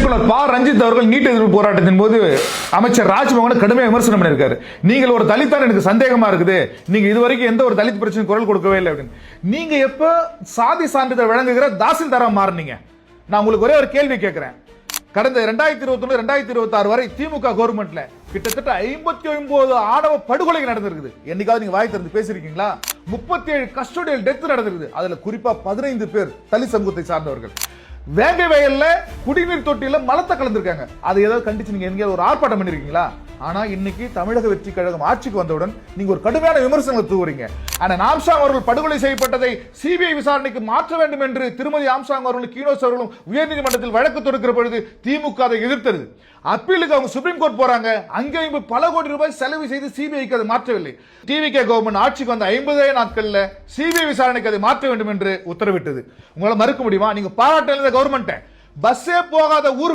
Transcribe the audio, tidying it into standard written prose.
இயக்குனர் பா ரஞ்சித் அவர்கள் நீட் எதிர்ப்பு போராட்டத்தின் போது அமைச்சர் ராஜ்மோகன் கடுமையாக விமர்சனம் பண்ணியிருக்காரு. நீங்கள் ஒரு தலித்தான் எனக்கு சந்தேகமா இருக்குது, நீங்க இதுவரைக்கும் எந்த ஒரு தலித் பிரச்சனை குரல் கொடுக்கவே இல்லை அப்படின்னு. நீங்க எப்ப சாதி சான்றிதழ் வழங்குகிற தாசில்தாரா மாறினீங்க? நான் உங்களுக்கு ஒரே ஒரு கேள்வி கேட்கிறேன். கடந்த 2021 2026 வரை திமுக கவர்மெண்ட்ல கிட்டத்தட்ட 59 ஆணவ படுகொலைகள் நடந்திருக்குது. என்னைக்காவது நீங்க வாய் திறந்து பேசிருக்கீங்களா? 37 கஸ்டோடியல் டெத் நடந்திருக்குது. அதுல குறிப்பா 15 பேர் தலித் சமூகத்தை சார்ந்தவர்கள். வேங்கை வயல்ல குடிநீர் தொட்டியில மலத்தை கலந்துருக்காங்க. அதை ஏதாவது கண்டிச்சு நீங்க எங்கேயாவது ஒரு ஆர்ப்பாட்டம் பண்ணிருக்கீங்களா? ஆனா இன்னைக்கு தமிழக வெற்றி கழகம் ஆட்சிக்கு வந்தவுடன் நீங்க ஒரு கடுமையான விமர்சனங்களை தூவுறீங்க. ஆனா ஆம்ஸ்ட்ராங் அவர்கள் படுகொலை செய்யப்பட்டதை சிபிஐ விசாரணைக்கு மாற்ற வேண்டும் என்று திருமதி ஆம்ஸ்ட்ராங் அவர்களும் கீனோஸ் அவர்களும் உயர்நீதிமன்றத்தில் வழக்கு தொடுக்கிற பொழுது திமுக அதை எதிர்த்தது. அப்பீலுக்கு அவங்க சுப்ரீம் கோர்ட் போறாங்க. அங்கேயும் பல கோடி ரூபாய் செலவு செய்து சிபிஐக்கு அதை மாற்றவில்லை. டிவிகே கவர்மெண்ட் ஆட்சிக்கு வந்த 50 நாட்கள்ல சிபிஐ விசாரணைக்கு அதை மாற்ற வேண்டும் என்று உத்தரவிட்டது. உங்களால மறுக்க முடியுமா? நீங்க பாராட்ட கவர்மெண்ட் பஸ்ஸே போகாத ஊர்